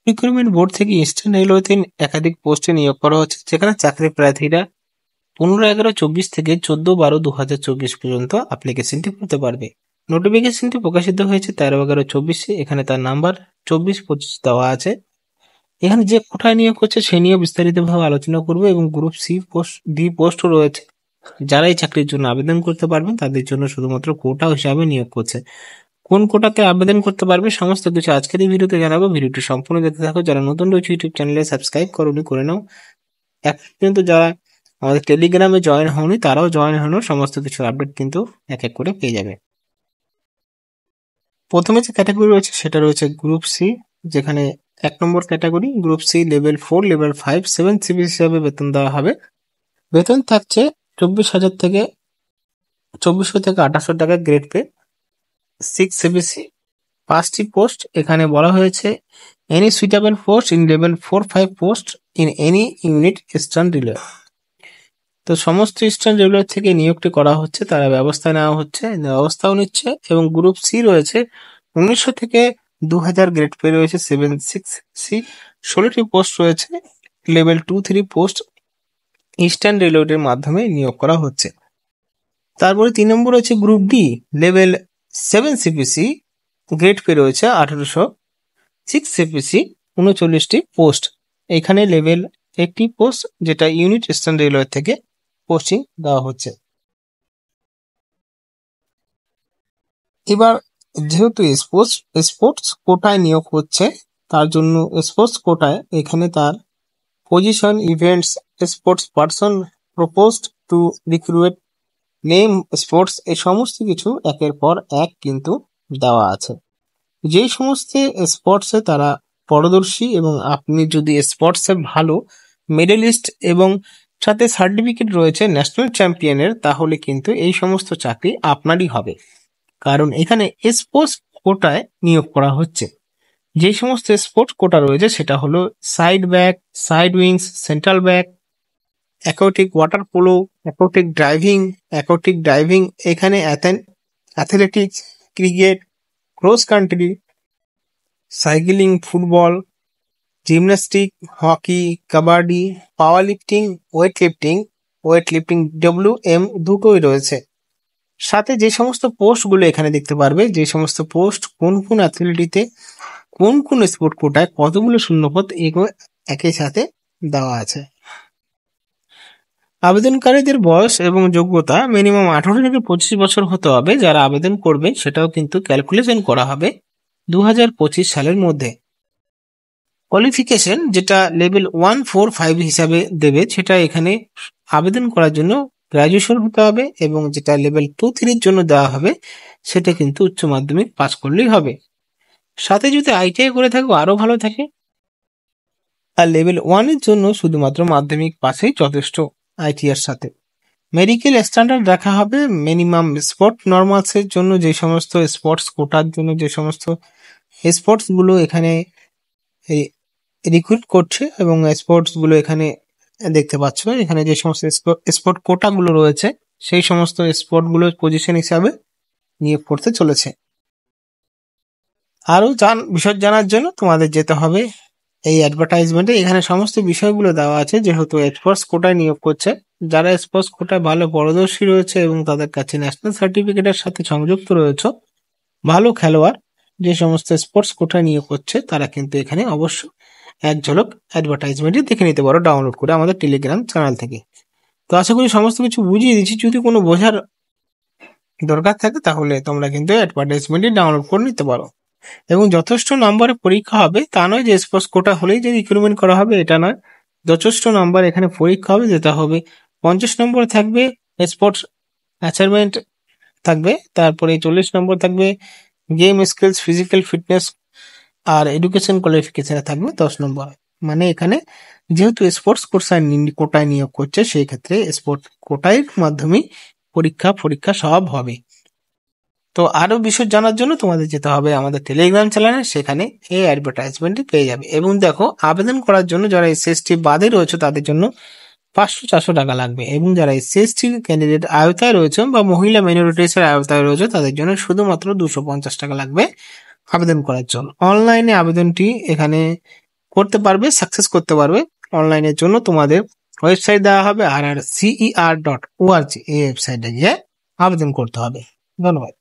Recruitment board থেকে eastern রেলওয়েতে একাধিক পোস্টে নিয়োগ করা হচ্ছে, যেখানে চাকরি প্রার্থীরা 15/11/24 থেকে 14/12/2024 পর্যন্ত অ্যাপ্লিকেশনটি করতে পারবে। নোটিফিকেশনটি প্রকাশিত হয়েছে 13/11/24। এখানে তার নাম্বার 24-25 দেওয়া আছে। এখানে যে কোটায় নিয়োগ করছে সেই নিয়ে বিস্তারিতভাবে আলোচনা করবো, এবং গ্রুপ সি পোস্ট, ডি পোস্টও রয়েছে। যারা এই চাকরির জন্য আবেদন করতে পারবেন তাদের জন্য শুধুমাত্র কোটা হিসাবে নিয়োগ করছে। কোন কোটাতে আবেদন করতে পারবে সমস্ত কিছু আজকের এই ভিডিওতে জানাবো। ভিডিওটি সম্পূর্ণ দেখতে থাকো। যারা নতুন রয়েছে ইউটিউব চ্যানেলে সাবস্ক্রাইব করোনি, করে নাও। এখন কিন্তু যারা আমাদের টেলিগ্রামে জয়েন হওনি তারাও জয়েন হওয়ার সমস্ত কিছু আপডেট কিন্তু এক এক করে পেয়ে যাবে। প্রথমে যে ক্যাটাগরি রয়েছে সেটা রয়েছে গ্রুপ সি, যেখানে 1 নম্বর category group C level 4, level 5, 7 CB হিসাবে বেতন দেওয়া হবে। বেতন থাকছে 24,000 থেকে 2400 থেকে 2800 টাকা গ্রেড পে। 6 সিবিসি 5টি পোস্ট এখানে বলা হয়েছে। Any suitable post in level 4-5 post in any unit eastern railway. তো সমস্ত ইস্টার্ন রেলওয়ে থেকে নিয়োগটি করা হচ্ছে, তারা ব্যবস্থা নেওয়া হচ্ছে, ব্যবস্থাও নিচ্ছে। এবং গ্রুপ সি রয়েছে 1900 থেকে 2000 গ্রেড পে রয়েছে 7-6 16টি পোস্ট রয়েছে। লেভেল 2-3 পোস্ট ইস্টার্ন রেলওয়ের মাধ্যমে নিয়োগ করা হচ্ছে। তারপরে 3 নম্বর রয়েছে group D level 7 CPC, grade pay রয়েছে 1800। 6 সিপিসি 39টি পোস্ট। এখানে লেভেল 1টি পোস্ট, যেটা ইউনিট ইস্টার্ন রেলওয়ে থেকে পোস্টিং দেওয়া হচ্ছে। এবার যেহেতু স্পোর্টস কোটায় নিয়োগ হচ্ছে, তার জন্য স্পোর্টস কোটায় এখানে তার position, events, sports person proposed two recruit, name, sports, এই সমস্ত কিছু একের পর এক কিন্তু দেওয়া আছে। যেই সমস্ত স্পোর্টসে তারা পারদর্শী এবং আপনি যদি স্পোর্টসে ভালো মেডেলিস্ট এবং সাথে সার্টিফিকেট রয়েছে ন্যাশনাল চ্যাম্পিয়নের, তাহলে কিন্তু এই সমস্ত চাকরি আপনারই হবে। কারণ এখানে স্পোর্টস কোটায় নিয়োগ করা হচ্ছে। যে সমস্ত স্পোর্টস কোটা রয়েছে সেটা হলো side back, side wings, central back, aquatic water polo, aquatic driving, এখানে athletics, cricket, cross country, cycling, football, gymnastic, hockey, kabaddi, power lifting, weight lifting WM দুটোই রয়েছে। সাথে যে সমস্ত পোস্টগুলো এখানে দেখতে পারবে, যে সমস্ত পোস্ট কোন কোন অ্যাথলেটিতে কোন কোন স্পোর্ট কোটায় কতগুলো শূন্যপদ, এগুলো একই সাথে দেওয়া আছে। আবেদনকারীদের বয়স এবং যোগ্যতা মিনিমাম 18 থেকে 25 বছর হতে হবে। যারা আবেদন করবে সেটাও কিন্তু ক্যালকুলেশন করা হবে 2025 সালের মধ্যে। কোয়ালিফিকেশন যেটা লেভেল 1-4-5 হিসাবে দেবে, সেটা এখানে আবেদন করার জন্য গ্রাজুয়েশন হতে হবে, এবং যেটা লেভেল 2-3 জন্য দেওয়া হবে সেটা কিন্তু উচ্চ মাধ্যমিক পাস করলেই হবে। সাথে যদি ITI করে থাকো আরো ভালো থাকে। আর লেভেল 1-এর জন্য শুধুমাত্র মাধ্যমিক পাসেই যথেষ্ট ITI এর সাথে। মেডিকেল স্ট্যান্ডার্ড রাখা হবে মিনিমাম স্পোর্ট নর্মালসের জন্য, যে সমস্ত স্পোর্টস কোটার জন্য যে সমস্ত স্পোর্টস গুলো এখানে রিক্রুট করছে, এবং স্পোর্টস গুলো এখানে দেখতে পাচ্ছ। এখানে যে সমস্ত স্পোর্ট কোটা গুলো রয়েছে সেই সমস্ত স্পোর্ট গুলো পজিশন হিসাবে নিয়োগ করতে চলেছে। আরো বিষয় জানার জন্য তোমাদের যেতে হবে এই অ্যাডভার্টাইজমেন্টে। এখানে সমস্ত বিষয়গুলো দেওয়া আছে। যেহেতু স্পোর্টস কোটায় নিয়োগ করছে, যারা স্পোর্টস কোটায় ভালো পারদর্শী রয়েছে এবং তাদের কাছে ন্যাশনাল সার্টিফিকেটের সাথে সংযুক্ত রয়েছে, ভালো খেলোয়াড়, যে সমস্ত স্পোর্টস কোটায় নিয়োগ করছে, তারা কিন্তু এখানে অবশ্য এক ঝলক অ্যাডভার্টাইজমেন্টই দেখে নিতে পারো ডাউনলোড করে আমাদের টেলিগ্রাম চ্যানেল থেকে। তো আশা করি সমস্ত কিছু বুঝিয়ে দিচ্ছি। যদি কোনো বোঝার দরকার থাকে তাহলে তোমরা কিন্তু অ্যাডভার্টাইজমেন্টই ডাউনলোড করে নিতে পারো। এবং যথেষ্ট নম্বরে পরীক্ষা হবে, তা নয় যে স্পোর্টস কোটা হলেই যে রিক্রুটমেন্ট করা হবে এটা নয়। যথেষ্ট নম্বর এখানে পরীক্ষা হবে, যেটা হবে 50 নম্বর থাকবে স্পোর্টস অ্যাচাইভমেন্ট থাকবে, তারপরে 40 নম্বর থাকবে গেম স্কিলস, ফিজিক্যাল ফিটনেস, আর এডুকেশন কোয়ালিফিকেশনে থাকবে 10 নম্বর। মানে এখানে যেহেতু স্পোর্টস কোটায় নিয়োগ করছে, সেই ক্ষেত্রে স্পোর্টস কোটার মাধ্যমে পরীক্ষা সব হবে। তো আরো বিষয় জানার জন্য তোমাদের যেতে হবে আমাদের টেলিগ্রাম চ্যানেলে, সেখানে এই অ্যাডভার্টাইজমেন্টটি পেয়ে যাবে। এবং দেখো, আবেদন করার জন্য যারা SC/ST বাদে রয়েছে তাদের জন্য 500-400 টাকা লাগবে, এবং যারা SC/ST ক্যান্ডিডেট আওতায় রয়েছে বা মহিলা মাইনরিটিস এর আওতায় রয়েছে তাদের জন্য শুধুমাত্র 250 টাকা লাগবে আবেদন করার জন্য। অনলাইনে আবেদনটি এখানে করতে পারবে, সাকসেস করতে পারবে। অনলাইনের জন্য তোমাদের ওয়েবসাইট দেওয়া হবে, RRCER.org এই ওয়েবসাইটে গিয়ে আবেদন করতে হবে। ধন্যবাদ।